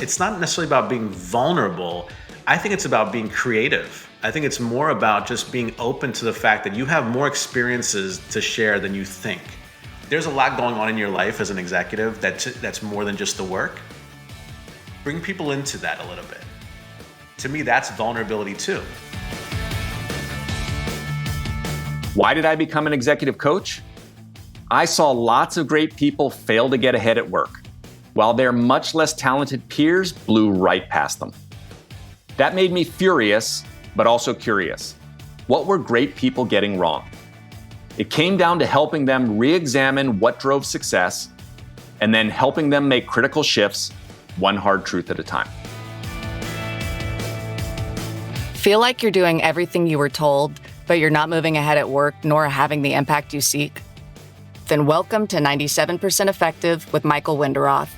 it's not necessarily about being vulnerable. I think it's about being creative. I think it's more about just being open to the fact that you have more experiences to share than you think. There's a lot going on in your life as an executive that's more than just the work. Bring people into that a little bit. To me, that's vulnerability too. Why did I become an executive coach? I saw lots of great people fail to get ahead at work, while their much less talented peers blew right past them. That made me furious, but also curious. What were great people getting wrong? It came down to helping them re-examine what drove success, and then helping them make critical shifts, one hard truth at a time. Feel like you're doing everything you were told, but you're not moving ahead at work nor having the impact you seek? Then welcome to 97% Effective with Michael Winderoth,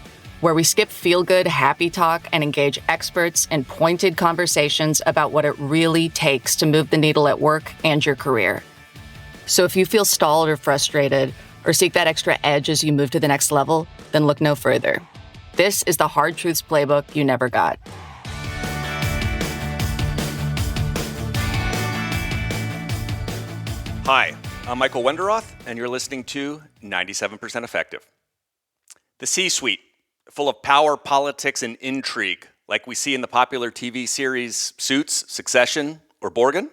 where we skip feel-good, happy talk and engage experts in pointed conversations about what it really takes to move the needle at work and your career. So if you feel stalled or frustrated, or seek that extra edge as you move to the next level, then look no further. This is the Hard Truths Playbook you never got. Hi, I'm Michael Winderoth, and you're listening to 97% Effective. The C-suite, full of power, politics, and intrigue, like we see in the popular TV series Suits, Succession, or Borgen.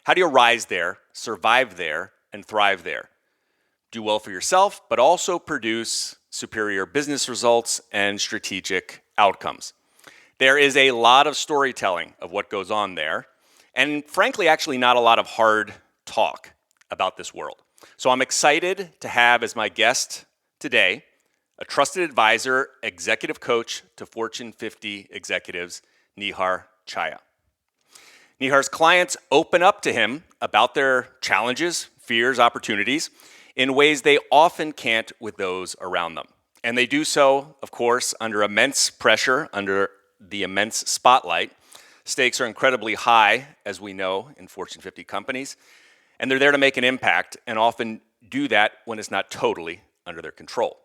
How do you rise there, survive there, and thrive there? Do well for yourself, but also produce superior business results and strategic outcomes. There is a lot of storytelling of what goes on there, and frankly, actually not a lot of hard talk about this world. So I'm excited to have as my guest today a trusted advisor, executive coach to Fortune 50 executives, Nihar Chhaya. Nihar's clients open up to him about their challenges, fears, opportunities in ways they often can't with those around them. And they do so, of course, under immense pressure, under the immense spotlight. Stakes are incredibly high, as we know, in Fortune 50 companies. And they're there to make an impact and often do that when it's not totally under their control.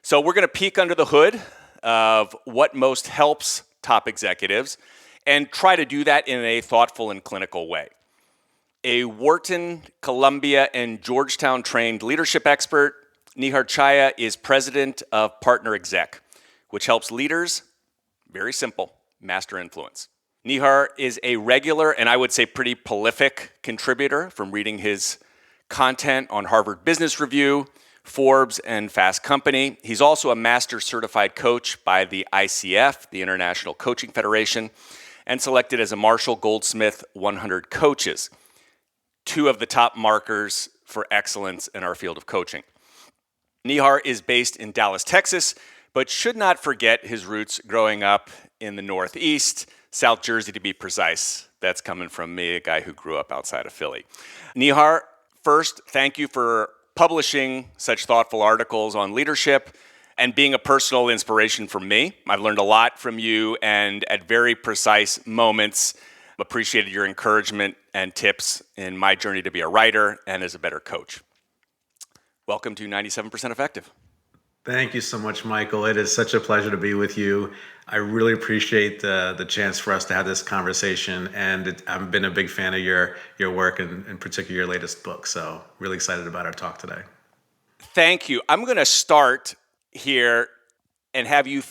So we're going to peek under the hood of what most helps top executives and try to do that in a thoughtful and clinical way. A Wharton, Columbia, and Georgetown trained leadership expert, Nihar Chhaya is president of PartnerExec, which helps leaders, very simple, master influence. Nihar is a regular and I would say pretty prolific contributor from reading his content on Harvard Business Review, Forbes, and Fast Company. He's also a master certified coach by the ICF, the International Coaching Federation, and selected as a Marshall Goldsmith 100 coaches, two of the top markers for excellence in our field of coaching. Nihar is based in Dallas, Texas, but should not forget his roots growing up in the Northeast, South Jersey to be precise. That's coming from me, a guy who grew up outside of Philly. Nihar, first, thank you for publishing such thoughtful articles on leadership and being a personal inspiration for me. I've learned a lot from you and at very precise moments appreciated your encouragement and tips in my journey to be a writer and as a better coach. Welcome to 97% Effective. Thank you so much, Michael. It is such a pleasure to be with you. I really appreciate the chance for us to have this conversation, and I've been a big fan of your work, and in particular your latest book. So really excited about our talk today. Thank you. I'm going to start here and have you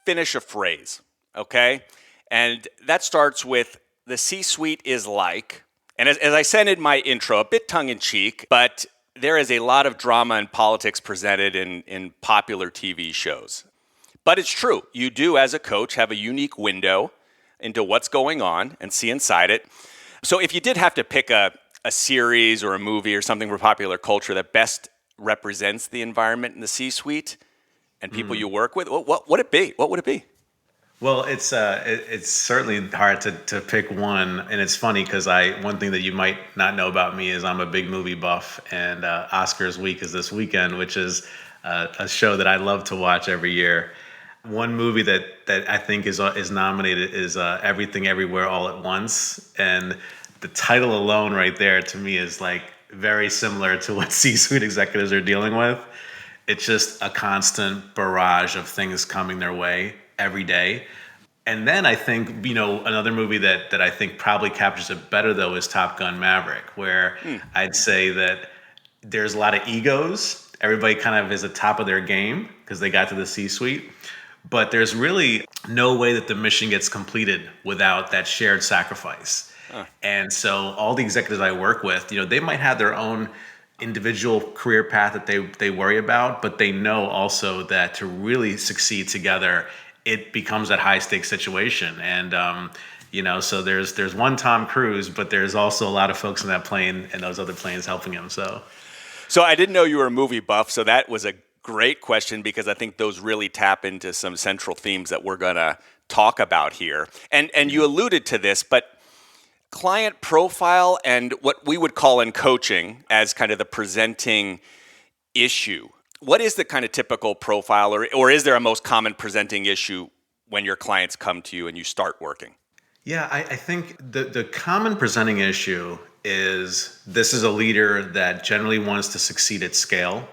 finish a phrase, okay? And that starts with the C-suite is like, and as I said in my intro, a bit tongue-in-cheek, but there is a lot of drama and politics presented in popular TV shows. But it's true. You do, as a coach, have a unique window into what's going on and see inside it. So if you did have to pick a series or a movie or something for popular culture that best represents the environment in the C-suite and people you work with, what would it be? What would it be? Well, it's certainly hard to pick one, and it's funny because one thing that you might not know about me is I'm a big movie buff, and Oscars week is this weekend, which is a show that I love to watch every year. One movie that I think is nominated is Everything Everywhere All at Once, and the title alone right there to me is like very similar to what C-suite executives are dealing with. It's just a constant barrage of things coming their way every day. And then I think, another movie that I think probably captures it better though is Top Gun Maverick, where I'd say that there's a lot of egos. Everybody kind of is at top of their game because they got to the C-suite. But there's really no way that the mission gets completed without that shared sacrifice. And so all the executives I work with, they might have their own individual career path that they worry about, but they know also that to really succeed together, it becomes that high stakes situation. And so there's one Tom Cruise, but there's also a lot of folks in that plane and those other planes helping him. So I didn't know you were a movie buff, so that was a great question because I think those really tap into some central themes that we're going to talk about here. And you alluded to this, but client profile and what we would call in coaching as kind of the presenting issue. What is the kind of typical profile, or is there a most common presenting issue when your clients come to you and you start working? Yeah, I think the common presenting issue is this is a leader that generally wants to succeed at scale.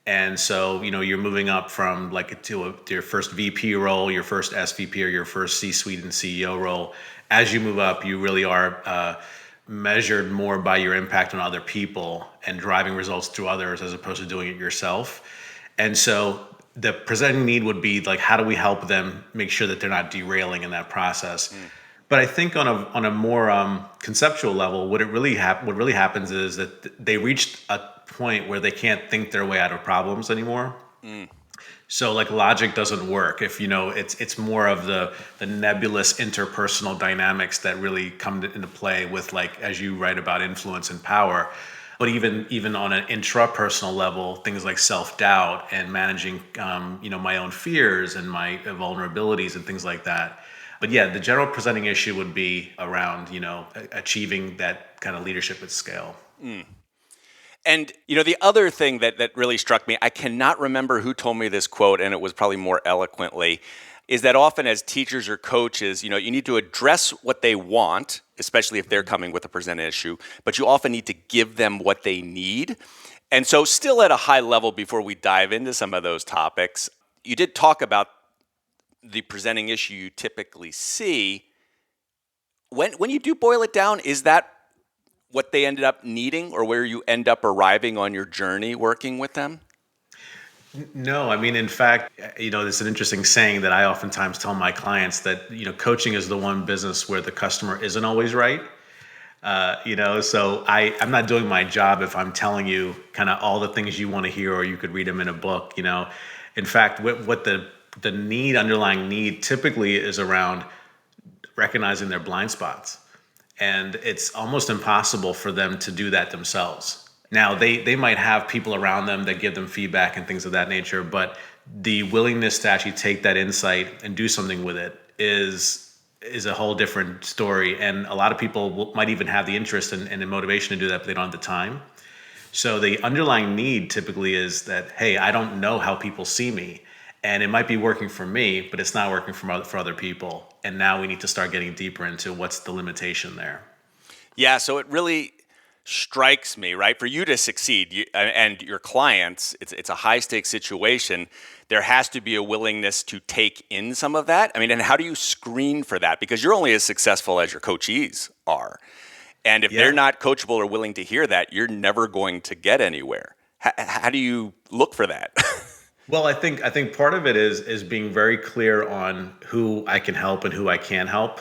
And so, you're moving up from to your first VP role, your first SVP, or your first C-suite and CEO role. As you move up, you really are measured more by your impact on other people and driving results through others as opposed to doing it yourself. And so the presenting need would be how do we help them make sure that they're not derailing in that process? But I think on a more conceptual level, what really happens is that they reached a point where they can't think their way out of problems anymore. So logic doesn't work. If it's more of the nebulous interpersonal dynamics that really come into play with as you write about influence and power. But even on an intrapersonal level, things like self-doubt and managing my own fears and my vulnerabilities and things like that. But yeah, the general presenting issue would be around achieving that kind of leadership at scale. And the other thing that really struck me, I cannot remember who told me this quote, and it was probably more eloquently, is that often as teachers or coaches, you need to address what they want, especially if they're coming with a present issue, but you often need to give them what they need. And so still at a high level, before we dive into some of those topics, you did talk about the presenting issue you typically see. When you do boil it down, is that what they ended up needing or where you end up arriving on your journey working with them? No, I mein, in fact, there's an interesting saying that I oftentimes tell my clients that, coaching is the one business where the customer isn't always right. So I'm not doing my job if I'm telling you kind of all the things you want to hear, or you could read them in a book. In fact, what the underlying need typically is around recognizing their blind spots. And it's almost impossible for them to do that themselves. Now, they might have people around them that give them feedback and things of that nature, but the willingness to actually take that insight and do something with it is a whole different story. And a lot of people might even have the interest and the motivation to do that, but they don't have the time. So the underlying need typically is that, hey, I don't know how people see me. And it might be working for me, but it's not working for other people. And now we need to start getting deeper into what's the limitation there. Yeah, so it really strikes me, right? For you to succeed and your clients, it's a high stakes situation. There has to be a willingness to take in some of that. I mean, and how do you screen for that? Because you're only as successful as your coachees are. And if they're not coachable or willing to hear that, you're never going to get anywhere. How do you look for that? Well, I think part of it is being very clear on who I can help and who I can't help.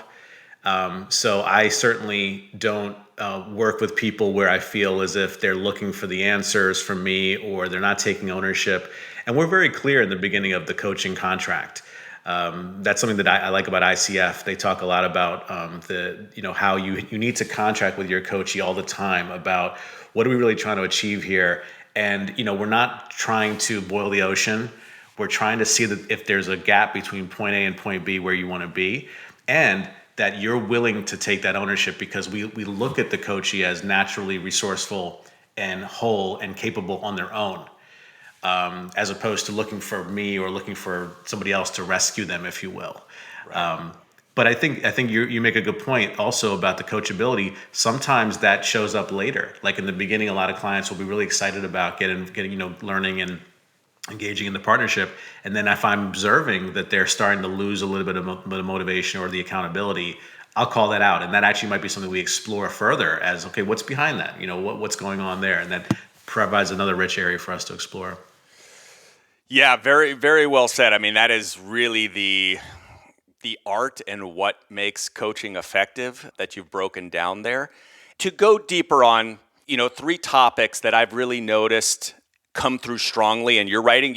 So I certainly don't work with people where I feel as if they're looking for the answers from me or they're not taking ownership. And we're very clear in the beginning of the coaching contract. That's something that I like about ICF. They talk a lot about how you need to contract with your coachee all the time about what are we really trying to achieve here. And, we're not trying to boil the ocean. We're trying to see that if there's a gap between point A and point B where you want to be, and that you're willing to take that ownership, because we look at the coachee as naturally resourceful and whole and capable on their own, as opposed to looking for me or looking for somebody else to rescue them, if you will. Right. But I think you make a good point also about the coachability. Sometimes that shows up later. Like in the beginning, a lot of clients will be really excited about getting learning and engaging in the partnership. And then if I'm observing that they're starting to lose a little bit of motivation or the accountability, I'll call that out. And that actually might be something we explore further as, okay, what's behind that? What's going on there? And that provides another rich area for us to explore. Yeah, very, very well said. I mean, that is really the art and what makes coaching effective that you've broken down there. To go deeper on, 3 topics that I've really noticed come through strongly in your writing.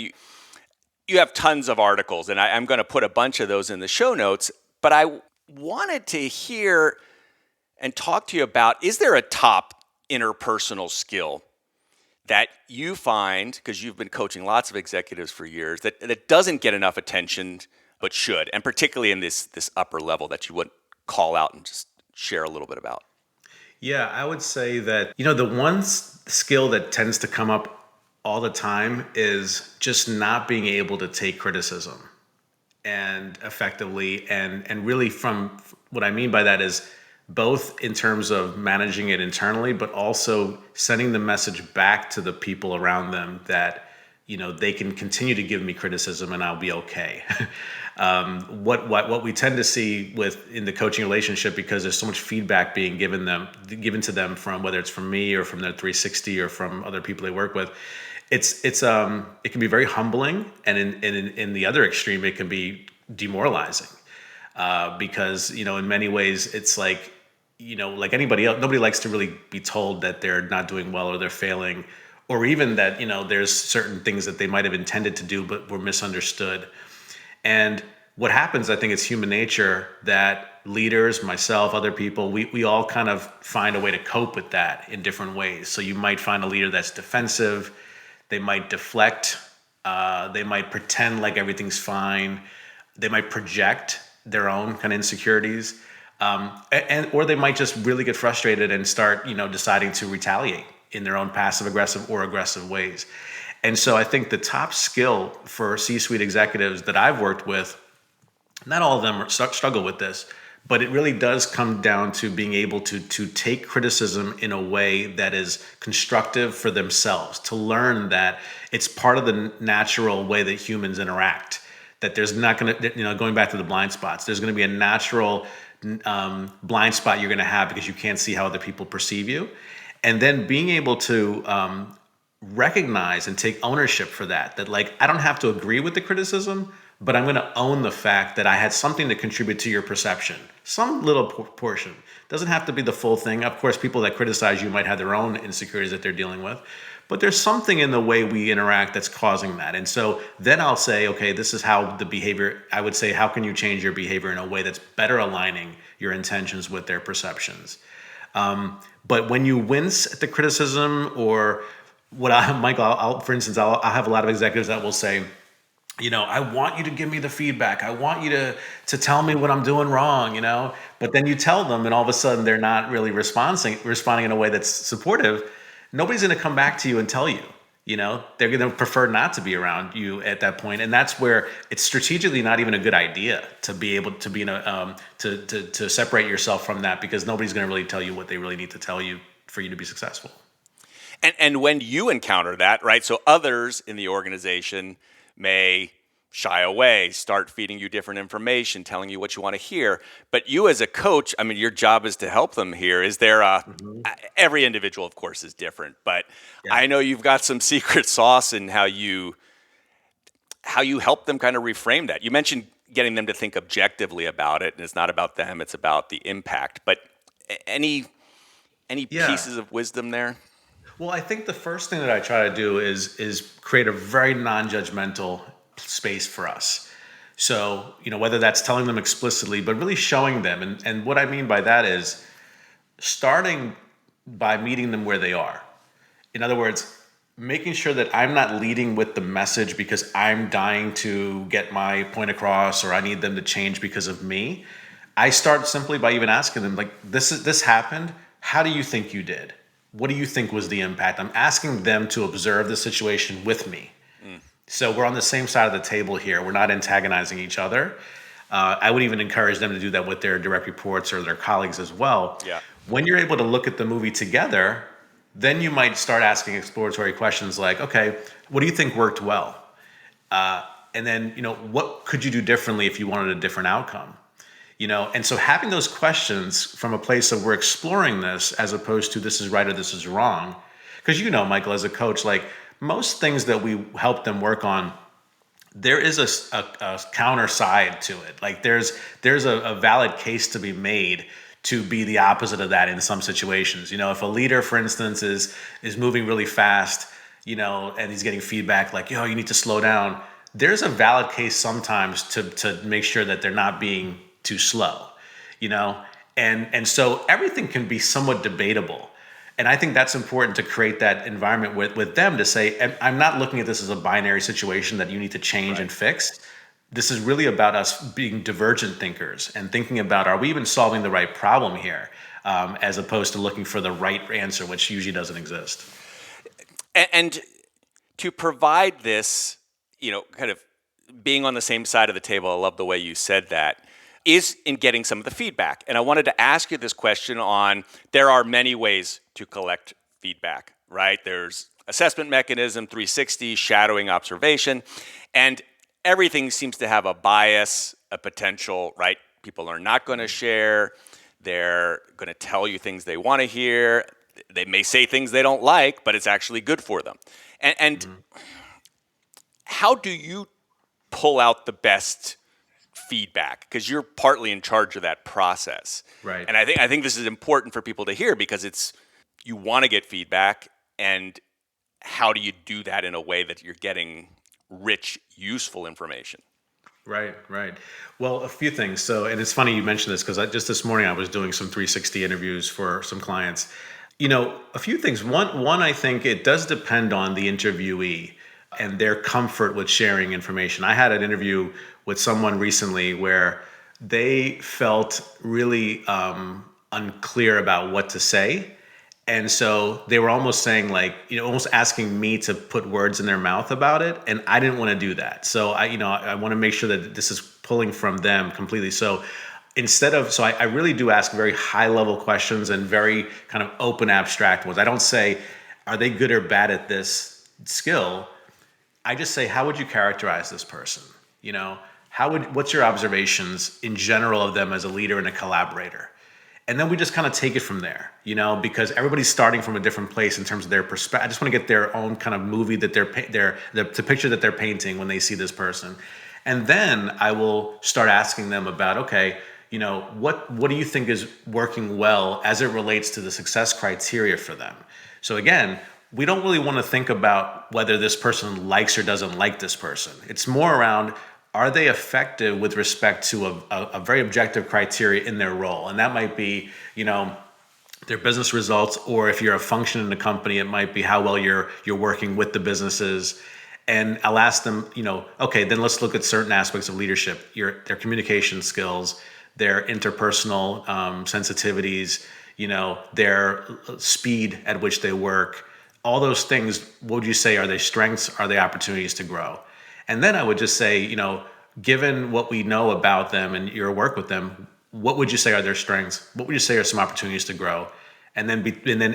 You have tons of articles, and I'm going to put a bunch of those in the show notes, but I wanted to hear and talk to you about, is there a top interpersonal skill that you find, because you've been coaching lots of executives for years, that doesn't get enough attention but should, and particularly in this upper level that you would call out and just share a little bit about? Yeah, I would say that, the one skill that tends to come up all the time is just not being able to take criticism and effectively, and really, from what I mean by that is both in terms of managing it internally, but also sending the message back to the people around them that, they can continue to give me criticism and I'll be okay. What we tend to see in the coaching relationship, because there's so much feedback being given to them from, whether it's from me or from their 360 or from other people they work with, it can be very humbling, and in the other extreme, it can be demoralizing, because in many ways it's like, like anybody else, nobody likes to really be told that they're not doing well or they're failing, or even that there's certain things that they might have intended to do but were misunderstood. And what happens, I think it's human nature that leaders, myself, other people, we all kind of find a way to cope with that in different ways. So you might find a leader that's defensive. They might deflect. They might pretend like everything's fine. They might project their own kind of insecurities, or they might just really get frustrated and start, deciding to retaliate in their own passive aggressive or aggressive ways. And so I think the top skill for C-suite executives that I've worked with, not all of them struggle with this, but it really does come down to being able to take criticism in a way that is constructive for themselves, to learn that it's part of the natural way that humans interact, that there's not going to, going back to the blind spots, there's going to be a natural blind spot you're going to have because you can't see how other people perceive you. And then being able to recognize and take ownership for that like, I don't have to agree with the criticism, but I'm going to own the fact that I had something to contribute to your perception. Some little portion. Doesn't have to be the full thing. Of course, people that criticize you might have their own insecurities that they're dealing with, but there's something in the way we interact that's causing that. And so then I'll say, okay, this is how the behavior, I would say, how can you change your behavior in a way that's better aligning your intentions with their perceptions? But when you wince at the criticism, or Michael, for instance, I'll have a lot of executives that will say, I want you to give me the feedback. I want you to tell me what I'm doing wrong, but then you tell them and all of a sudden they're not really responding in a way that's supportive. Nobody's going to come back to you and tell you, they're going to prefer not to be around you at that point. And that's where it's strategically not even a good idea to be able to be to separate yourself from that, because nobody's going to really tell you what they really need to tell you for you to be successful. And when you encounter that, right? So others in the organization may shy away, start feeding you different information, telling you what you want to hear. But you as a coach, I mean, your job is to help them here. Is there every individual, of course, is different, but yeah. I know you've got some secret sauce in how you help them kind of reframe that. You mentioned getting them to think objectively about it, and it's not about them, it's about the impact. But any pieces of wisdom there? Well, I think the first thing that I try to do is create a very non-judgmental space for us. So, whether that's telling them explicitly, but really showing them. And what I mean by that is starting by meeting them where they are. In other words, making sure that I'm not leading with the message because I'm dying to get my point across, or I need them to change because of me. I start simply by even asking them, like, this happened. How do you think you did? What do you think was the impact? I'm asking them to observe the situation with me. So we're on the same side of the table here. We're not antagonizing each other. I would even encourage them to do that with their direct reports or their colleagues as well. Yeah. When you're able to look at the movie together, then you might start asking exploratory questions like, okay, what do you think worked well? And then, what could you do differently if you wanted a different outcome? And so having those questions from a place of we're exploring this as opposed to this is right or this is wrong. Because Michael, as a coach, like most things that we help them work on, there is a counter side to it. Like there's a valid case to be made to be the opposite of that in some situations. If a leader, for instance, is moving really fast, and he's getting feedback like, you need to slow down. There's a valid case sometimes to make sure that they're not being too slow, and so everything can be somewhat debatable. And I think that's important to create that environment with them to say, I'm not looking at this as a binary situation that you need to change and fix. This is really about us being divergent thinkers and thinking about, are we even solving the right problem here, as opposed to looking for the right answer, which usually doesn't exist. And to provide this, kind of being on the same side of the table, I love the way you said that, is in getting some of the feedback. And I wanted to ask you this question on, there are many ways to collect feedback, right? There's assessment mechanism, 360, shadowing, observation, and everything seems to have a bias, a potential, right? People are not going to share. They're going to tell you things they want to hear. They may say things they don't like, but it's actually good for them. And how do you pull out the best feedback? Because you're partly in charge of that process. Right. And I think this is important for people to hear, because you want to get feedback, and how do you do that in a way that you're getting rich, useful information? Right. Well, a few things. So, and it's funny you mentioned this because just this morning I was doing some 360 interviews for some clients. A few things. One, I think it does depend on the interviewee and their comfort with sharing information. I had an interview with someone recently where they felt really unclear about what to say. And so they were almost saying almost asking me to put words in their mouth about it. And I didn't want to do that. So I want to make sure that this is pulling from them completely. So I really do ask very high level questions and very kind of open, abstract ones. I don't say, are they good or bad at this skill? I just say, how would you characterize this person? What's your observations in general of them as a leader and a collaborator? And then we just kind of take it from there, because everybody's starting from a different place in terms of their perspective. I just want to get their own kind of movie that the picture that they're painting when they see this person. And then I will start asking them about, okay, what do you think is working well as it relates to the success criteria for them? So again, we don't really want to think about whether this person likes or doesn't like this person. It's more around, are they effective with respect to a very objective criteria in their role? And that might be, their business results, or if you're a function in the company, it might be how well you're working with the businesses. And I'll ask them, okay, then let's look at certain aspects of leadership, their communication skills, their interpersonal sensitivities, their speed at which they work. All those things, what would you say are their strengths? Are they opportunities to grow? And then I would just say, given what we know about them and your work with them, what would you say are their strengths? What would you say are some opportunities to grow? And then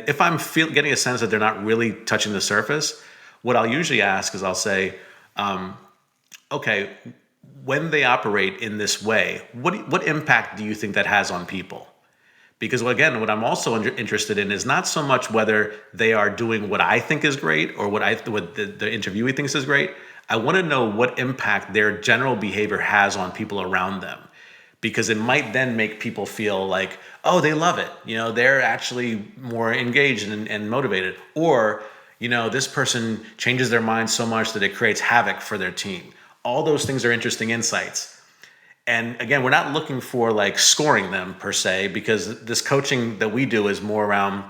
if I'm getting a sense that they're not really touching the surface, what I'll usually ask is I'll say, okay, when they operate in this way, what impact do you think that has on people? Because again, what I'm also interested in is not so much whether they are doing what I think is great or what the interviewee thinks is great. I want to know what impact their general behavior has on people around them, because it might then make people feel like, oh, they love it. They're actually more engaged and motivated. Or, this person changes their mind so much that it creates havoc for their team. All those things are interesting insights. And again, we're not looking for scoring them per se, because this coaching that we do is more around,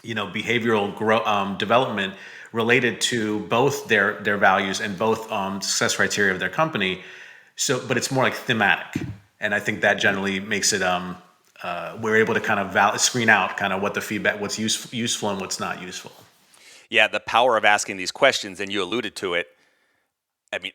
behavioral development related to both their values and both success criteria of their company. So, but it's more like thematic. And I think that generally makes it, we're able to kind of screen out kind of what the feedback, what's useful and what's not useful. Yeah, the power of asking these questions, and you alluded to it. I mean,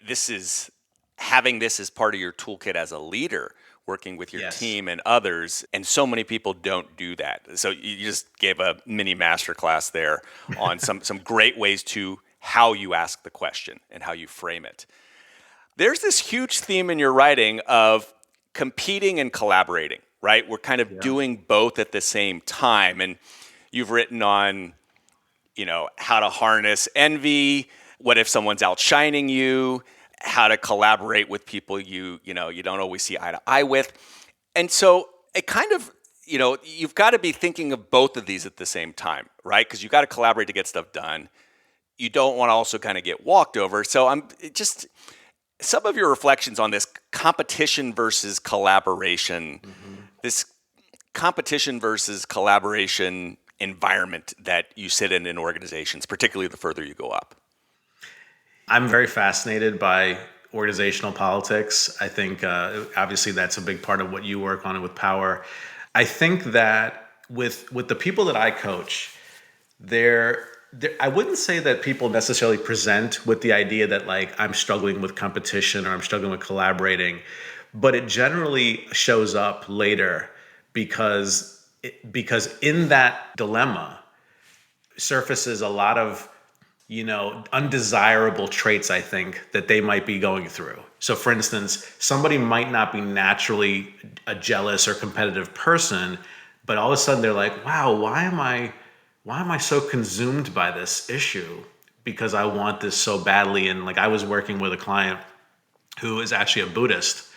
having this as part of your toolkit as a leader, working with your team and others, and so many people don't do that. So you just gave a mini masterclass there on some great ways to how you ask the question and how you frame it. There's this huge theme in your writing of competing and collaborating, right? We're kind of Yeah. doing both at the same time. And you've written on, how to harness envy, what if someone's outshining you, how to collaborate with people you don't always see eye to eye with. And so it kind of, you've got to be thinking of both of these at the same time, right? Because you got to collaborate to get stuff done. You don't want to also kind of get walked over. So I'm just some of your reflections on this competition versus collaboration, this competition versus collaboration environment that you sit in organizations, particularly the further you go up. I'm very fascinated by organizational politics. I think obviously that's a big part of what you work on with Power. I think that with the people that I coach, I wouldn't say that people necessarily present with the idea that like I'm struggling with competition or I'm struggling with collaborating, but it generally shows up later because in that dilemma surfaces a lot of undesirable traits, I think, that they might be going through. So for instance, somebody might not be naturally a jealous or competitive person, but all of a sudden they're like, wow, why am I so consumed by this issue? Because I want this so badly. And like I was working with a client who is actually a Buddhist,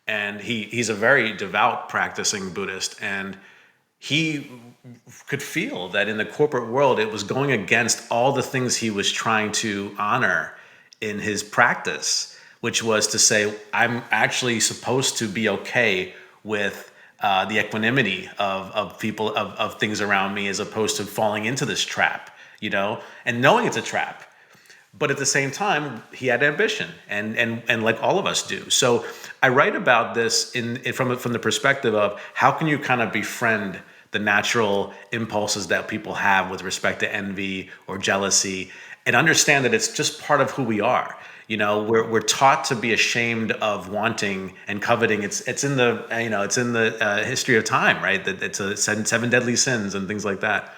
and he's a very devout practicing Buddhist, and he could feel that in the corporate world it was going against all the things he was trying to honor in his practice, which was to say, I'm actually supposed to be okay with the equanimity of people, of things around me, as opposed to falling into this trap, and knowing it's a trap. But at the same time, he had ambition, and like all of us do. So I write about this from the perspective of how can you kind of befriend the natural impulses that people have with respect to envy or jealousy, and understand that it's just part of who we are. We're taught to be ashamed of wanting and coveting. It's in the history of time, right? That it's a seven deadly sins and things like that.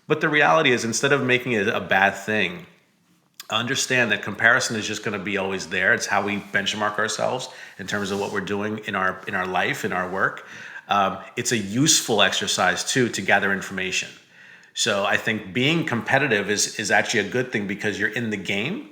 But the reality is, instead of making it a bad thing, understand that comparison is just going to be always there. It's how we benchmark ourselves in terms of what we're doing in our life, in our work. It's a useful exercise too to gather information. So I think being competitive is actually a good thing because you're in the game,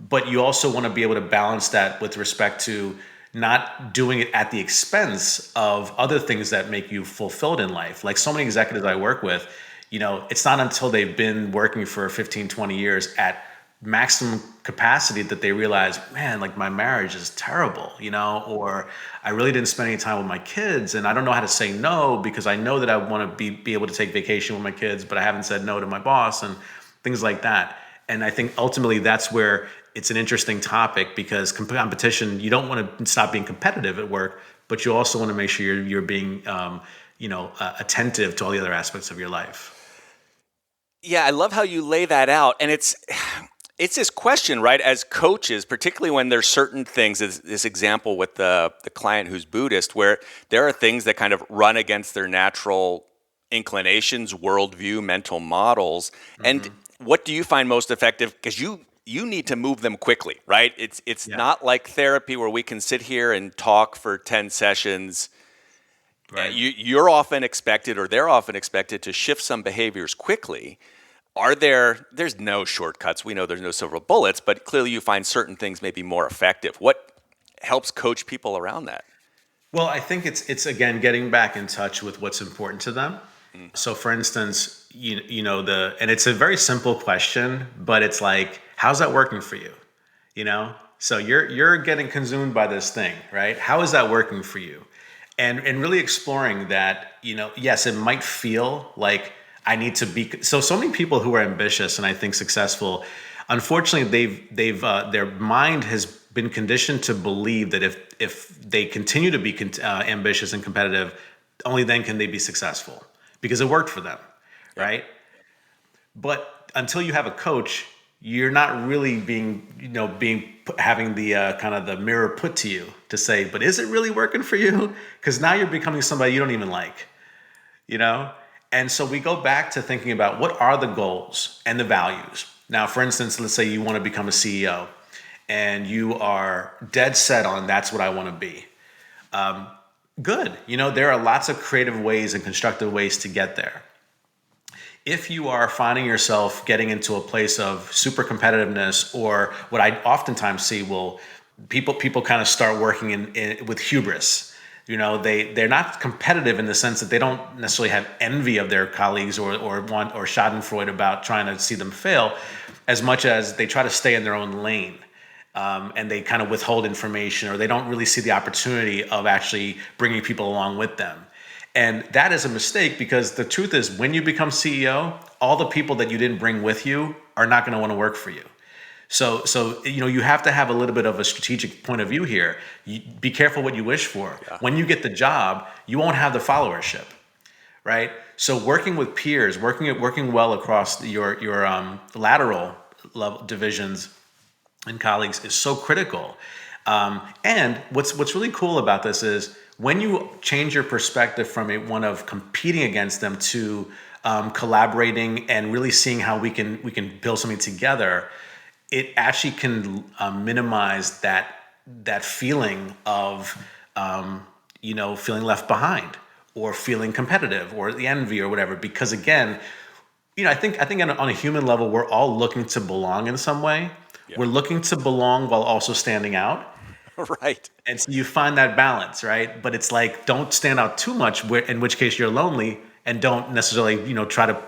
but you also want to be able to balance that with respect to not doing it at the expense of other things that make you fulfilled in life. Like so many executives I work with, it's not until they've been working for 15, 20 years at maximum capacity that they realize, man, like my marriage is terrible, or I really didn't spend any time with my kids, and I don't know how to say no because I know that I want to be able to take vacation with my kids, but I haven't said no to my boss and things like that. And I think ultimately that's where it's an interesting topic, because competition, you don't want to stop being competitive at work, but you also want to make sure you're being attentive to all the other aspects of your life. Yeah, I love how you lay that out. And it's this question, right? As coaches, particularly when there's certain things, this example with the client who's Buddhist, where there are things that kind of run against their natural inclinations, worldview, mental models. And what do you find most effective? Because you need to move them quickly, right? It's Yeah. not like therapy where we can sit here and talk for 10 sessions. Right. You're often expected, or they're often expected, to shift some behaviors quickly. There's no shortcuts. We know there's no silver bullets, but clearly you find certain things may be more effective. What helps coach people around that? Well, I think it's again getting back in touch with what's important to them. So for instance, and it's a very simple question, but it's like, how's that working for you? So you're getting consumed by this thing, right? How is that working for you? And really exploring that, yes, it might feel like I need to be. So many people who are ambitious and I think successful, unfortunately, their mind has been conditioned to believe that if they continue to be ambitious and competitive, only then can they be successful because it worked for them, right? But until you have a coach, you're not really having the kind of the mirror put to you to say, but is it really working for you? Because now you're becoming somebody you don't even like, And so we go back to thinking about what are the goals and the values. Now, for instance, let's say you want to become a CEO, and you are dead set on that's what I want to be, good. There are lots of creative ways and constructive ways to get there. If you are finding yourself getting into a place of super competitiveness, or what I oftentimes see, people kind of start working with hubris. They're not competitive in the sense that they don't necessarily have envy of their colleagues or Schadenfreude about trying to see them fail, as much as they try to stay in their own lane. And they kind of withhold information, or they don't really see the opportunity of actually bringing people along with them. And that is a mistake, because the truth is, when you become CEO, all the people that you didn't bring with you are not going to want to work for you. So you have to have a little bit of a strategic point of view here. Be careful what you wish for. Yeah. When you get the job, you won't have the followership, right? So working with peers, working well across your lateral level divisions and colleagues is so critical. And what's really cool about this is, when you change your perspective from one of competing against them to collaborating and really seeing how we can build something together, it actually can minimize that feeling of feeling left behind, or feeling competitive, or the envy, or whatever. Because again, I think on a human level, we're all looking to belong in some way. Yeah. We're looking to belong while also standing out. Right. And so you find that balance, right? But it's like, don't stand out too much, in which case you're lonely, and don't necessarily, try to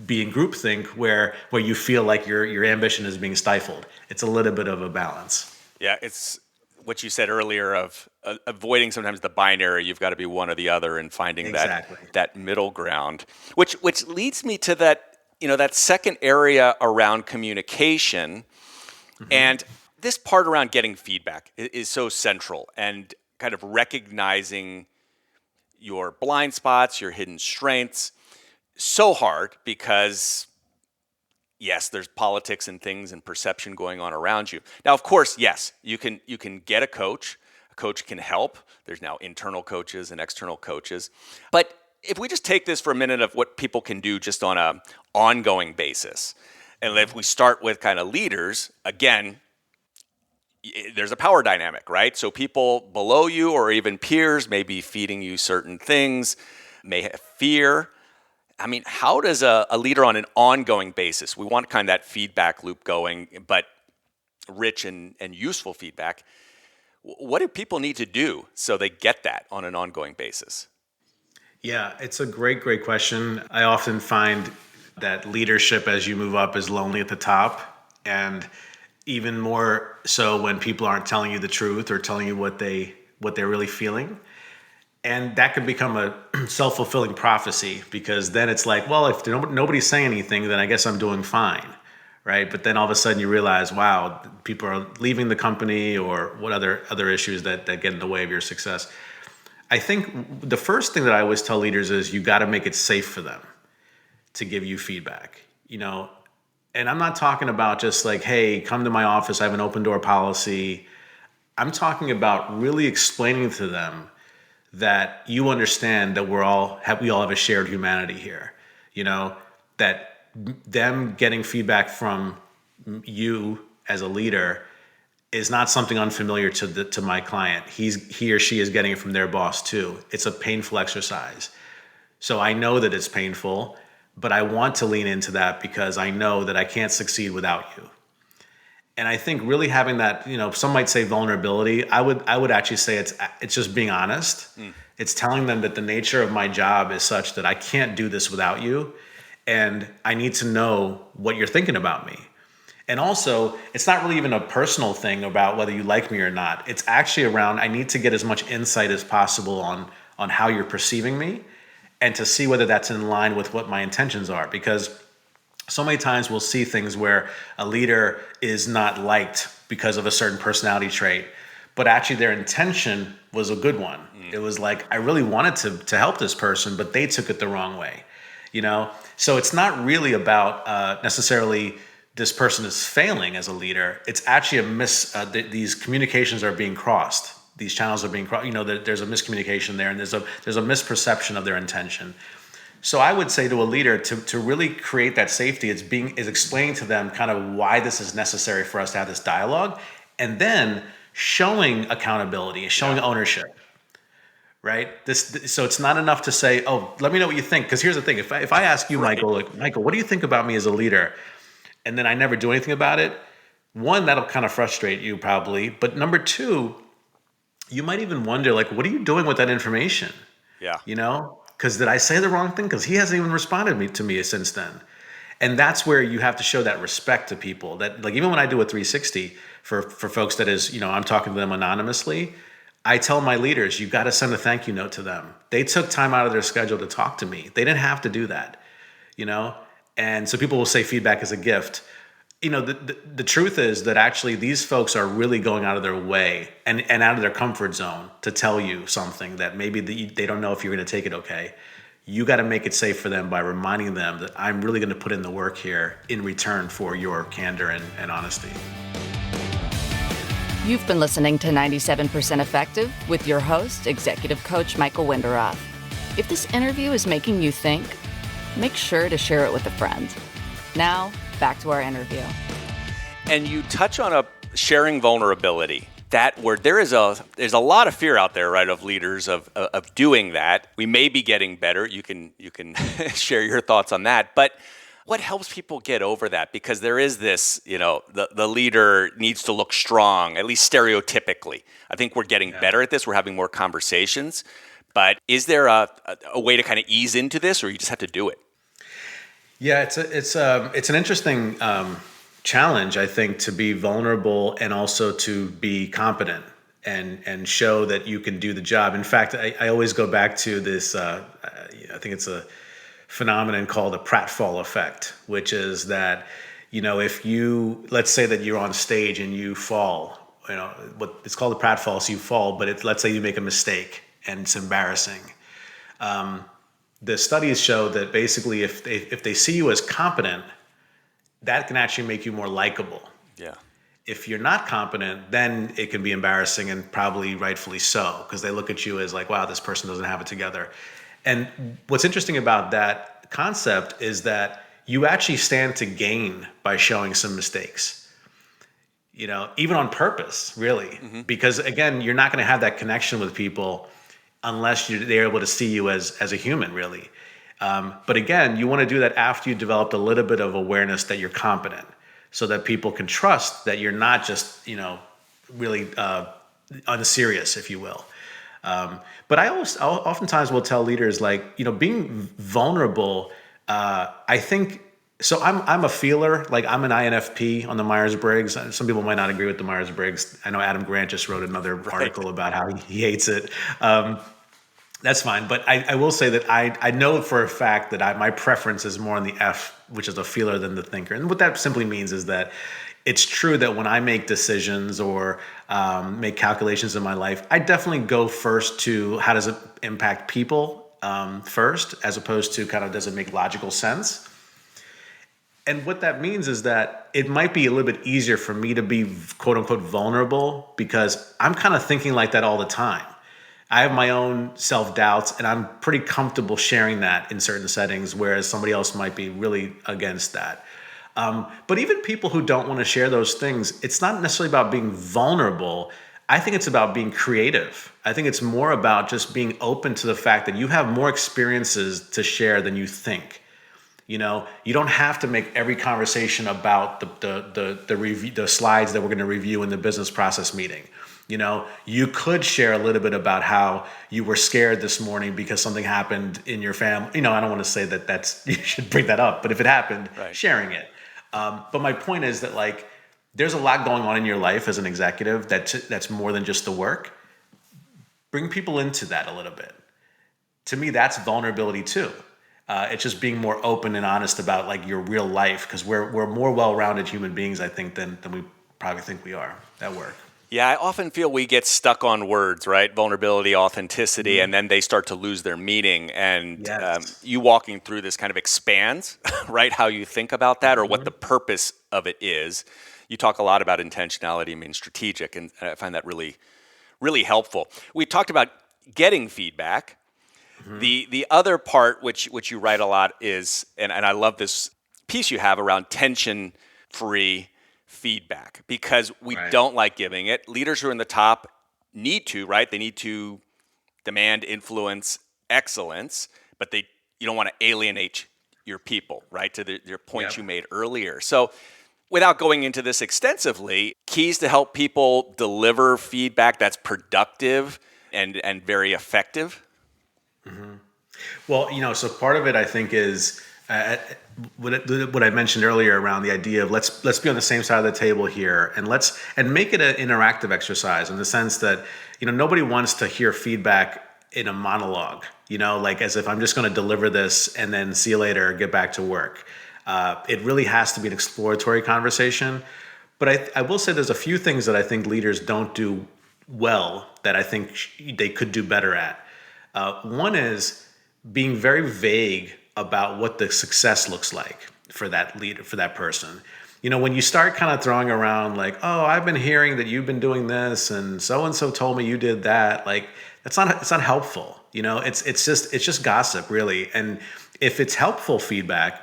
be in groupthink where you feel like your ambition is being stifled. It's a little bit of a balance. Yeah, it's what you said earlier of avoiding sometimes the binary. You've got to be one or the other, and finding exactly. that middle ground, which leads me to that second area around communication. Mm-hmm. And this part around getting feedback is so central, and kind of recognizing your blind spots, your hidden strengths. So hard, because yes, there's politics and things and perception going on around you. Now, of course, yes, you can get a coach. A coach can help. There's now internal coaches and external coaches. But if we just take this for a minute of what people can do just on an ongoing basis, and if we start with kind of leaders, again, there's a power dynamic, right? So people below you, or even peers, may be feeding you certain things, may have fear. I mean, how does a leader on an ongoing basis, we want kind of that feedback loop going, but rich and useful feedback. What do people need to do so they get that on an ongoing basis? Yeah, it's a great question. I often find that leadership as you move up is lonely at the top, and even more so when people aren't telling you the truth, or telling you what they're really feeling. And that could become a self-fulfilling prophecy, because then it's like, well, if nobody's saying anything, then I guess I'm doing fine, right? But then all of a sudden you realize, wow, people are leaving the company, or what other issues that get in the way of your success. I think the first thing that I always tell leaders is, you got to make it safe for them to give you feedback, And I'm not talking about just like, hey, come to my office, I have an open door policy. I'm talking about really explaining to them that you understand that we all have a shared humanity here. That them getting feedback from you as a leader is not something unfamiliar to my client. He or she is getting it from their boss too. It's a painful exercise. So I know that it's painful, but I want to lean into that, because I know that I can't succeed without you. And I think really having that, some might say vulnerability. I would actually say it's just being honest. It's telling them that the nature of my job is such that I can't do this without you, and I need to know what you're thinking about me. And also, it's not really even a personal thing about whether you like me or not. It's actually around, I need to get as much insight as possible on how you're perceiving me, and to see whether that's in line with what my intentions are. Because so many times we'll see things where a leader is not liked because of a certain personality trait, but actually their intention was a good one. It was like, I really wanted to help this person, but they took it the wrong way. So it's not really about necessarily this person is failing as a leader. It's actually these communications are being crossed. These channels are being crossed. There's a miscommunication there, and there's a misperception of their intention. So I would say to a leader, to really create that safety, is explaining to them kind of why this is necessary for us to have this dialogue, And then showing accountability, showing ownership, right? So it's not enough to say, "Oh, let me know what you think." Because here's the thing: if I ask you, Right. Michael, like, Michael, what do you think about me as a leader? And then I never do anything about it. One, that'll kind of frustrate you probably. But number two, you might even wonder, like, what are you doing with that information? Yeah. Because did I say the wrong thing? Because he hasn't even responded to me since then. And that's where you have to show that respect to people. That, like, even when I do a 360 for folks that is, I'm talking to them anonymously, I tell my leaders, you got to send a thank you note to them. They took time out of their schedule to talk to me. They didn't have to do that, you know? And so people will say feedback is a gift. The truth is that actually these folks are really going out of their way and out of their comfort zone to tell you something that maybe they don't know if you're going to take it okay. You got to make it safe for them by reminding them that I'm really going to put in the work here in return for your candor and honesty. You've been listening to 97% Effective with your host, Executive Coach Michael Winderoth. If this interview is making you think, make sure to share it with a friend. Now, back to our interview. And you touch on sharing vulnerability. That word, there's a lot of fear out there, right, of leaders of doing that. We may be getting better. You can share your thoughts on that. But what helps people get over that? Because there is this, the leader needs to look strong, at least stereotypically. I think we're getting better at this. We're having more conversations. But is there a way to kind of ease into this, or you just have to do it? Yeah, it's an interesting challenge, I think, to be vulnerable and also to be competent and show that you can do the job. In fact, I always go back to this. I think it's a phenomenon called the pratfall effect, which is that if let's say that you're on stage and you fall, what it's called the pratfall, so you fall, but let's say you make a mistake and it's embarrassing. The studies show that basically if they see you as competent, that can actually make you more likable. Yeah. If you're not competent, then it can be embarrassing, and probably rightfully so, because they look at you as like, wow, this person doesn't have it together. And what's interesting about that concept is that you actually stand to gain by showing some mistakes, even on purpose, really. Mm-hmm. Because again, you're not going to have that connection with people unless they're able to see you as a human, really. But again, you want to do that after you developed a little bit of awareness that you're competent, so that people can trust that you're not just, really unserious, if you will. But I oftentimes will tell leaders, like, being vulnerable, I think, so I'm a feeler, like I'm an INFP on the Myers-Briggs. Some people might not agree with the Myers-Briggs. I know Adam Grant just wrote another article about how he hates it. That's fine. But I will say that I know for a fact that my preference is more on the F, which is a feeler, than the thinker. And what that simply means is that it's true that when I make decisions or make calculations in my life, I definitely go first to how does it impact people first, as opposed to kind of does it make logical sense. And what that means is that it might be a little bit easier for me to be quote unquote vulnerable because I'm kind of thinking like that all the time. I have my own self-doubts and I'm pretty comfortable sharing that in certain settings, whereas somebody else might be really against that. But even people who don't want to share those things, it's not necessarily about being vulnerable. I think it's about being creative. I think it's more about just being open to the fact that you have more experiences to share than you think. You don't have to make every conversation about the review, the slides that we're going to review in the business process meeting. You could share a little bit about how you were scared this morning because something happened in your family. I don't want to say that you should bring that up, but if it happened, right, sharing it. But my point is that, like, there's a lot going on in your life as an executive that's more than just the work. Bring people into that a little bit. To me, that's vulnerability too. It's just being more open and honest about, like, your real life, because we're more well-rounded human beings, I think, than we probably think we are at work. Yeah, I often feel we get stuck on words, right? Vulnerability, authenticity, mm-hmm. and then they start to lose their meaning. And yes. You walking through this kind of expands, right, how you think about that, or what the purpose of it is. You talk a lot about intentionality, strategic, and I find that really, really helpful. We talked about getting feedback. Mm-hmm. The other part, which you write a lot, is, and I love this piece you have around tension-free feedback because we Right. don't like giving it. Leaders who are in the top need to, right? They need to demand, influence, excellence, but you don't want to alienate your people, right? To your points Yep. you made earlier. So without going into this extensively, keys to help people deliver feedback that's productive and very effective. Well, so part of it, I think, is what I mentioned earlier around the idea of let's be on the same side of the table here, and make it an interactive exercise in the sense that nobody wants to hear feedback in a monologue. Like as if I'm just going to deliver this and then see you later, get back to work. It really has to be an exploratory conversation. But I will say there's a few things that I think leaders don't do well that I think they could do better at. One is being very vague about what the success looks like for that leader, for that person. When you start kind of throwing around like, oh, I've been hearing that you've been doing this and so told me you did that, like it's not helpful. It's just gossip really. And if it's helpful feedback,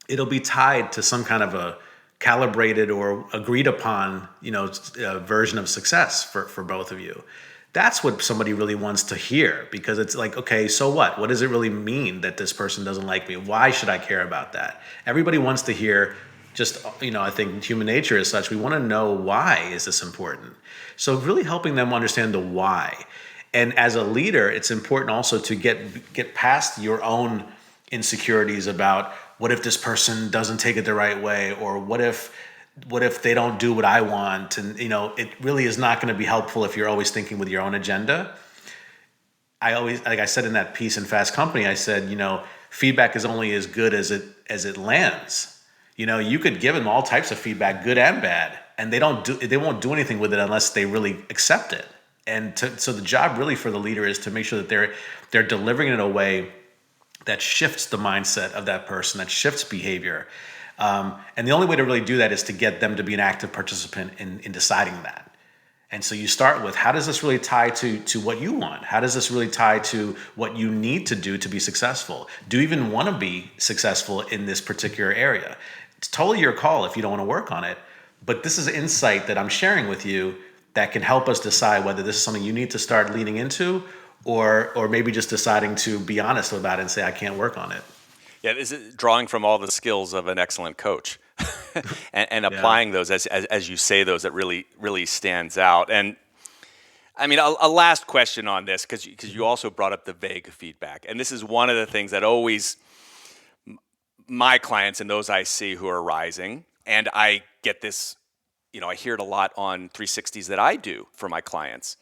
it'll be tied to some kind of a calibrated or agreed upon, version of success for both of you. That's what somebody really wants to hear because it's like, okay, so what? What does it really mean that this person doesn't like me? Why should I care about that? Everybody wants to hear just, I think human nature is such, we want to know why is this important? So really helping them understand the why. And as a leader, it's important also to get past your own insecurities about what if this person doesn't take it the right way, or what if they don't do what I want? And it really is not going to be helpful if you're always thinking with your own agenda. I always, like I said in that piece in Fast Company, I said, feedback is only as good as it lands. You could give them all types of feedback, good and bad, and they won't do anything with it unless they really accept it. And so the job really for the leader is to make sure that they're delivering it in a way that shifts the mindset of that person, that shifts behavior. And the only way to really do that is to get them to be an active participant in deciding that. And so you start with, how does this really tie to what you want? How does this really tie to what you need to do to be successful? Do you even want to be successful in this particular area? It's totally your call if you don't want to work on it. But this is insight that I'm sharing with you that can help us decide whether this is something you need to start leaning into, or maybe just deciding to be honest about it and say, I can't work on it. Yeah, this is drawing from all the skills of an excellent coach and Yeah. applying those as you say those, that really stands out. And I mean, a last question on this, because you also brought up the vague feedback. And this is one of the things that always my clients and those I see who are rising, and I get this, I hear it a lot on 360s that I do for my clients.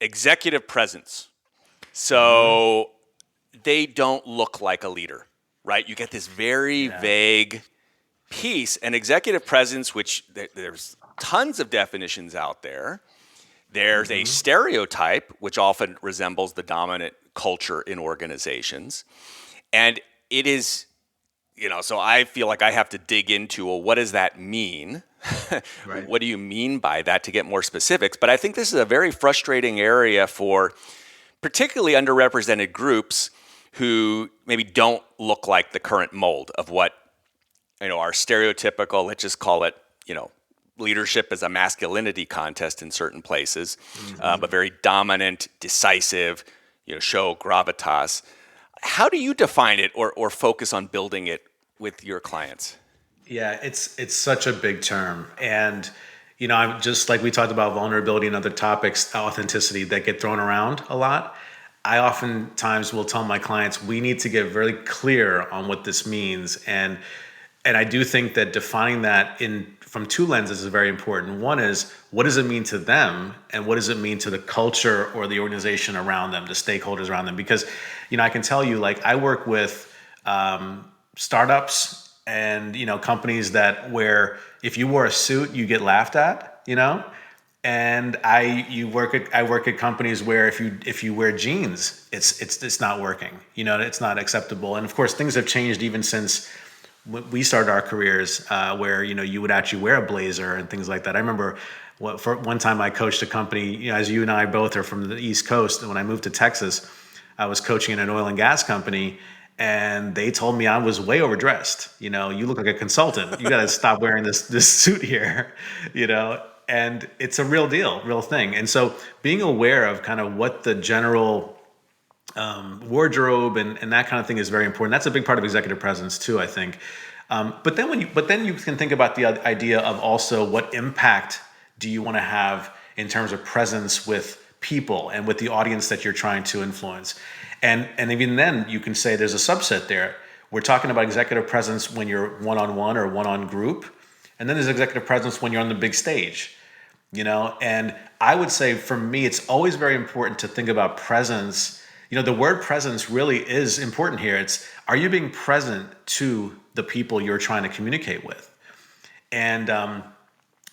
Executive presence. So they don't look like a leader, right? You get this very vague piece, and executive presence, which there's tons of definitions out there. There's a stereotype, which often resembles the dominant culture in organizations. And it is, so I feel like I have to dig into, well, what does that mean? Right. What do you mean by that, to get more specifics? But I think this is a very frustrating area for particularly underrepresented groups who maybe don't look like the current mold of what, our stereotypical, let's just call it, leadership as a masculinity contest in certain places, but very dominant, decisive, show gravitas. How do you define it or focus on building it with your clients? Yeah, it's such a big term. And, I'm just like we talked about vulnerability and other topics, authenticity that get thrown around a lot. I oftentimes will tell my clients, we need to get very clear on what this means. And I do think that defining that from two lenses is very important. One is, what does it mean to them? And what does it mean to the culture or the organization around them, the stakeholders around them? Because, I can tell you, like, I work with startups and, companies where if you wore a suit, you get laughed at, and I work at companies where if you wear jeans, it's not working. It's not acceptable. And of course, things have changed even since we started our careers, where you would actually wear a blazer and things like that. I remember for one time I coached a company. As you and I both are from the East Coast, and when I moved to Texas, I was coaching in an oil and gas company, and they told me I was way overdressed. You look like a consultant. You got to stop wearing this suit here, and it's a real deal, real thing. And so being aware of kind of what the general wardrobe and that kind of thing is very important. That's a big part of executive presence too, I think. But then you can think about the idea of also what impact do you want to have in terms of presence with people and with the audience that you're trying to influence. And even then you can say there's a subset there. We're talking about executive presence when you're one-on-one or one-on group. And then there's executive presence when you're on the big stage, and I would say for me, it's always very important to think about presence. The word presence really is important here. Are you being present to the people you're trying to communicate with? And, a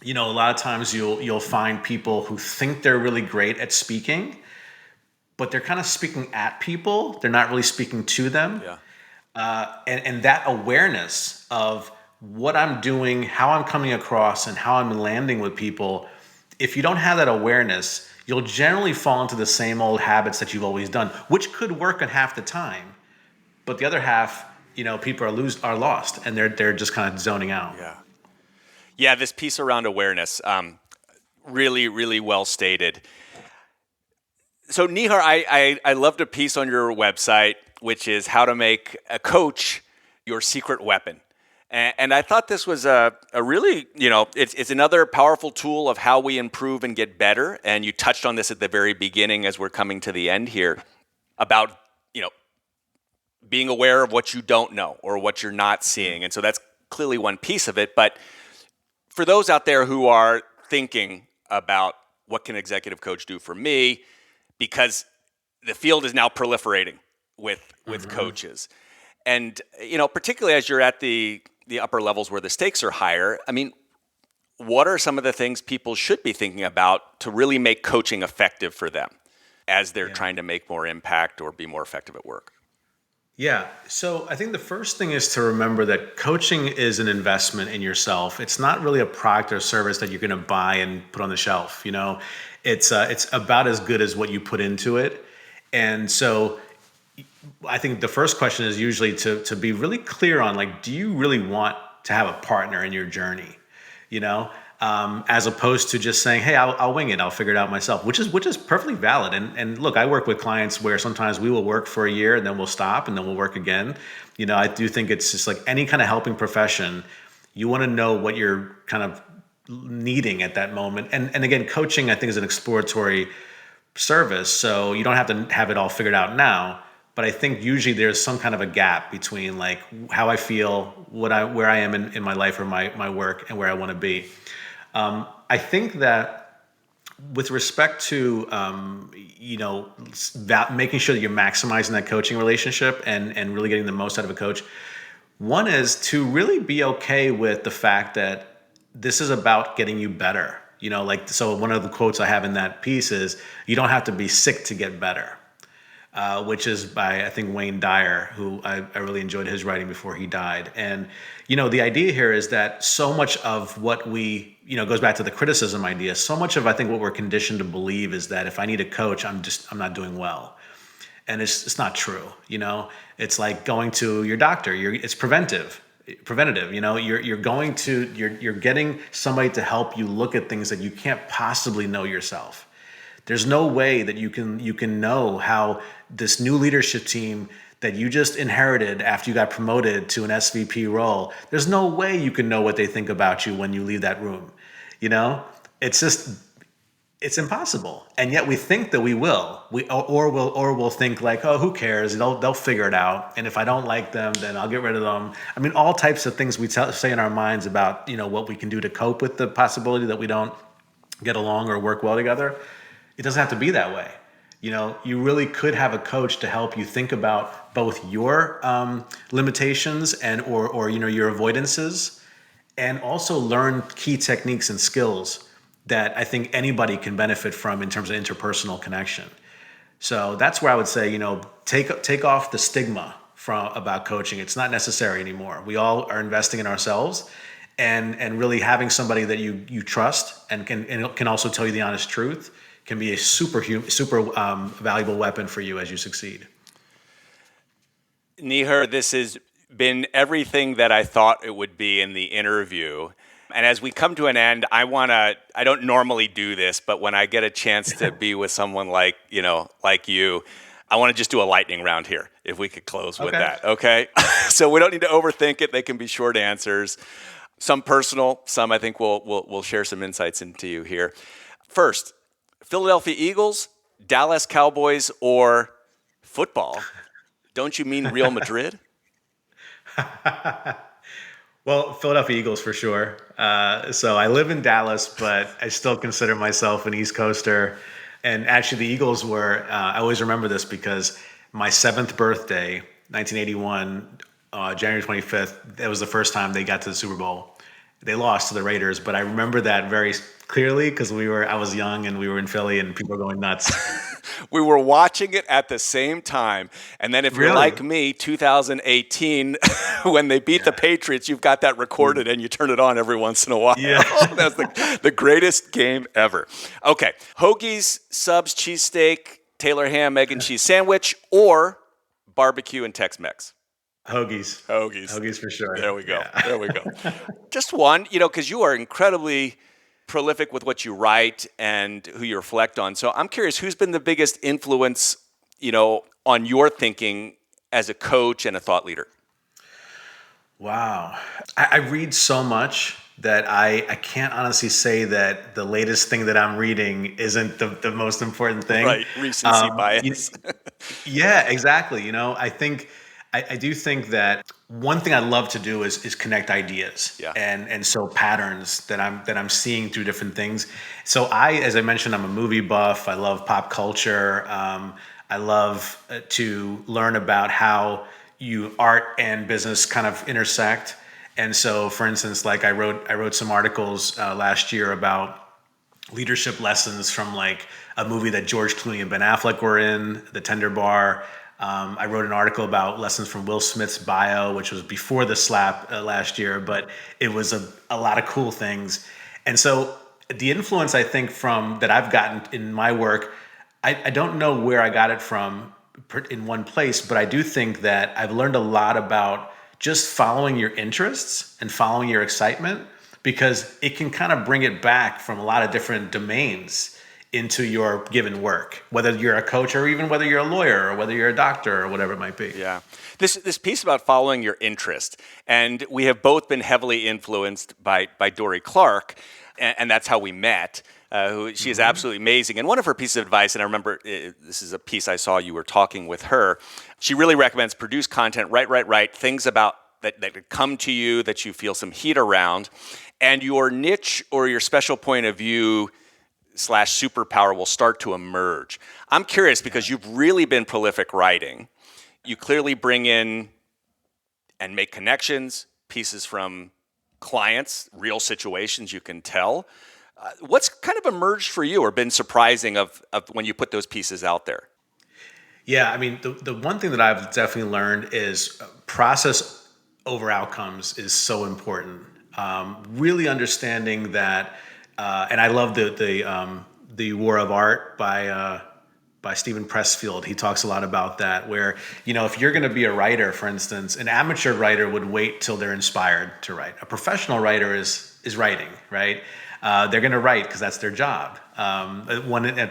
lot of times you'll find people who think they're really great at speaking, but they're kind of speaking at people. They're not really speaking to them. Yeah. And that awareness of what I'm doing, how I'm coming across, and how I'm landing with people, if you don't have that awareness, you'll generally fall into the same old habits that you've always done, which could work at half the time. But the other half, people are lost, and they're just kind of zoning out. Yeah, this piece around awareness, really, really well stated. So Nihar, I loved a piece on your website, which is how to make a coach your secret weapon. And I thought this was a really, it's another powerful tool of how we improve and get better. And you touched on this at the very beginning as we're coming to the end here about, being aware of what you don't know or what you're not seeing. And so that's clearly one piece of it. But for those out there who are thinking about what can executive coach do for me, because the field is now proliferating with coaches. And, particularly as you're at the upper levels where the stakes are higher, I mean, what are some of the things people should be thinking about to really make coaching effective for them as they're trying to make more impact or be more effective at work? Yeah. So I think the first thing is to remember that coaching is an investment in yourself. It's not really a product or service that you're going to buy and put on the shelf. It's about as good as what you put into it. And so I think the first question is usually to be really clear on, do you really want to have a partner in your journey? As opposed to just saying, hey, I'll wing it. I'll figure it out myself, which is perfectly valid. And look, I work with clients where sometimes we will work for a year and then we'll stop and then we'll work again. I do think it's just like any kind of helping profession, you want to know what you're kind of needing at that moment. And again, coaching, I think, is an exploratory service. So you don't have to have it all figured out now. But I think usually there's some kind of a gap between how I feel, where I am in my life or my work, and where I want to be. I think that with respect to making sure that you're maximizing that coaching relationship and really getting the most out of a coach, one is to really be okay with the fact that this is about getting you better. So one of the quotes I have in that piece is, you don't have to be sick to get better. Which is by, I think, Wayne Dyer, who I really enjoyed his writing before he died. And, the idea here is that so much of what we, goes back to the criticism idea. So much of, I think, what we're conditioned to believe is that if I need a coach, I'm not doing well. And it's not true. It's like going to your doctor. It's preventative. You're getting somebody to help you look at things that you can't possibly know yourself. There's no way that you can know how this new leadership team that you just inherited after you got promoted to an SVP role, there's no way you can know what they think about you when you leave that room. It's impossible. And yet we think that we will. We'll think oh, who cares? They'll figure it out. And if I don't like them, then I'll get rid of them. I mean, all types of things we say in our minds about, what we can do to cope with the possibility that we don't get along or work well together. It doesn't have to be that way. You really could have a coach to help you think about both your limitations or your avoidances, and also learn key techniques and skills that I think anybody can benefit from in terms of interpersonal connection. So that's where I would say, take off the stigma about coaching. It's not necessary anymore. We all are investing in ourselves, and really having somebody that you trust and can also tell you the honest truth can be a super valuable weapon for you as you succeed. Nihar, this has been everything that I thought it would be in the interview. And as we come to an end, I don't normally do this, but when I get a chance to be with someone like you, I want to just do a lightning round here, if we could close with Okay. that, okay? So we don't need to overthink it. They can be short answers. Some personal, some I think we'll share some insights into you here. First, Philadelphia Eagles, Dallas Cowboys, or football? Don't you mean Real Madrid? Well, Philadelphia Eagles for sure. So I live in Dallas, but I still consider myself an East Coaster. And actually, the Eagles were, I always remember this because my seventh birthday, 1981, January 25th, that was the first time they got to the Super Bowl. They lost to the Raiders, but I remember that very clearly because I was young and we were in Philly and people were going nuts. We were watching it at the same time. And then if you're Really? like me, 2018, when they beat the Patriots, you've got that recorded and you turn it on every once in a while. Yeah. That's the greatest game ever. Okay. Hoagies, subs, cheesesteak, Taylor ham, egg and cheese sandwich, or barbecue and Tex-Mex? Hoagies. Hoagies. Hoagies for sure. There we go. Yeah. There we go. Just one, because you are incredibly prolific with what you write and who you reflect on. So I'm curious, who's been the biggest influence, on your thinking as a coach and a thought leader? Wow. I read so much that I can't honestly say that the latest thing that I'm reading isn't the most important thing. Right. Recency bias. Yeah, exactly. I do think that one thing I love to do is connect ideas, Yeah. and so patterns that I'm seeing through different things. So as I mentioned, I'm a movie buff. I love pop culture. I love to learn about how art and business kind of intersect. And so, for instance, like I wrote some articles last year about leadership lessons from like a movie that George Clooney and Ben Affleck were in, The Tender Bar. I wrote an article about lessons from Will Smith's bio, which was before the slap last year, but it was a lot of cool things. And so the influence I think from that I've gotten in my work, I don't know where I got it from in one place, but I do think that I've learned a lot about just following your interests and following your excitement, because it can kind of bring it back from a lot of different domains into your given work, whether you're a coach or even whether you're a lawyer or whether you're a doctor or whatever it might be. Yeah. This piece about following your interest, and we have both been heavily influenced by Dory Clark, and that's how we met. She is absolutely amazing. And one of her pieces of advice, and I remember this is a piece I saw you were talking with her, she really recommends produce content, write, things about that come to you that you feel some heat around, and your niche or your special point of view / superpower will start to emerge. I'm curious because you've really been prolific writing. You clearly bring in and make connections, pieces from clients, real situations you can tell. What's kind of emerged for you or been surprising of when you put those pieces out there? Yeah, I mean, the one thing that I've definitely learned is process over outcomes is so important. Really understanding that, and I love the War of Art by Stephen Pressfield. He talks a lot about that, where if you're going to be a writer, for instance, an amateur writer would wait till they're inspired to write. A professional writer is writing, right? They're going to write because that's their job.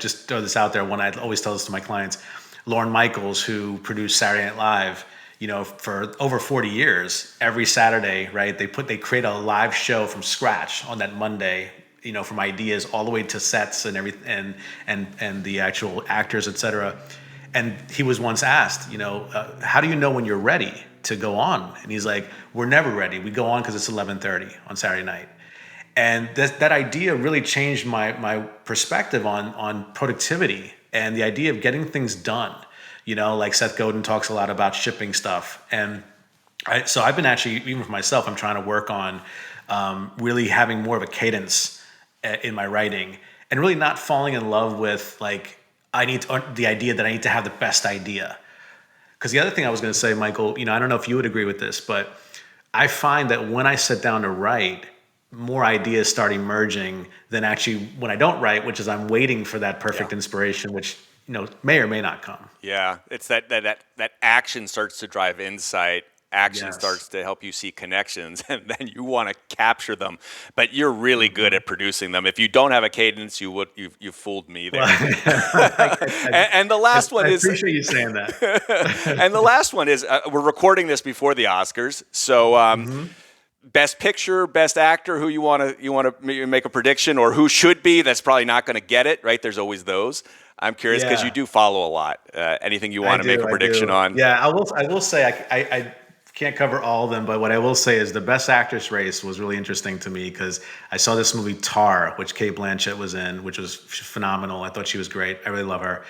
Just throw this out there. One I always tell this to my clients. Lorne Michaels, who produced Saturday Night Live, for over 40 years, every Saturday, right? They create a live show from scratch on that Monday, from ideas all the way to sets and everything, and the actual actors, et cetera. And he was once asked, how do you know when you're ready to go on? And he's like, we're never ready. We go on because it's 11:30 on Saturday night. And that idea really changed my perspective on productivity and the idea of getting things done. Like Seth Godin talks a lot about shipping stuff. And so I've been actually, even for myself, I'm trying to work on really having more of a cadence in my writing and really not falling in love with the idea that I need to have the best idea. Because the other thing I was going to say, Michael, I don't know if you would agree with this, but I find that when I sit down to write, more ideas start emerging than actually when I don't write, which is I'm waiting for that perfect inspiration, which may or may not come. Yeah, it's that action starts to drive insight. Action Yes. starts to help you see connections, and then you want to capture them. But you're really good at producing them. If you don't have a cadence, you've fooled me there. And the last one I is. appreciate you saying that. And the last one is we're recording this before the Oscars, so. Best picture, best actor, who you want to make a prediction, or who should be? That's probably not going to get it, right? There's always those. I'm curious because you do follow a lot. Anything you want to make a prediction on? Yeah, I will say I can't cover all of them, but what I will say is the best actress race was really interesting to me because I saw this movie Tar, which Cate Blanchett was in, which was phenomenal. I thought she was great. I really love her.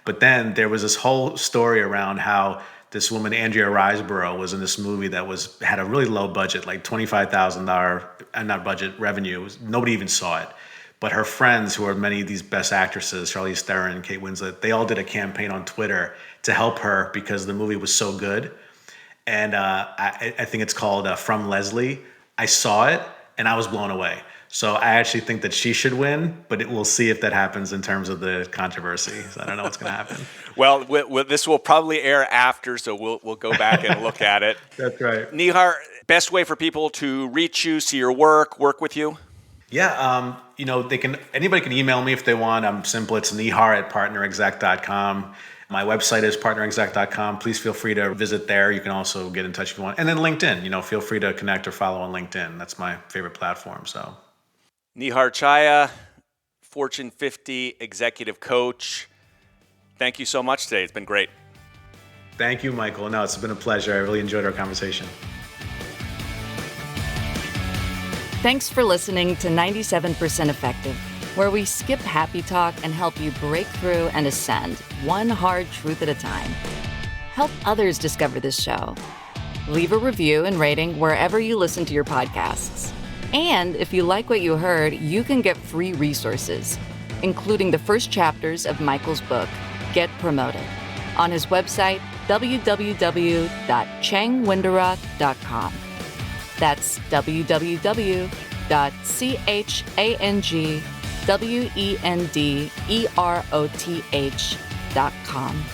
But then there was this whole story around how this woman, Andrea Riseborough, was in this movie that had a really low budget, like $25,000, not budget revenue. Nobody even saw it. But her friends, who are many of these best actresses, Charlize Theron, Kate Winslet, they all did a campaign on Twitter to help her because the movie was so good. And I think it's called From Leslie. I saw it, and I was blown away. So I actually think that she should win, but we'll see if that happens in terms of the controversy. So I don't know what's going to happen. Well, this will probably air after, so we'll go back and look at it. That's right. Nihar, best way for people to reach you, see your work with you? Yeah, anybody can email me if they want. I'm simple. It's nihar@partnerexec.com. My website is partnerexec.com. Please feel free to visit there. You can also get in touch if you want. And then LinkedIn, feel free to connect or follow on LinkedIn. That's my favorite platform. So, Nihar Chhaya, Fortune 50 executive coach. Thank you so much today. It's been great. Thank you, Michael. No, it's been a pleasure. I really enjoyed our conversation. Thanks for listening to 97% Effective, where we skip happy talk and help you break through and ascend, one hard truth at a time. Help others discover this show. Leave a review and rating wherever you listen to your podcasts. And if you like what you heard, you can get free resources, including the first chapters of Michael's book, Get Promoted, on his website, www.changwenderoth.com. That's www.changwenderoth.com.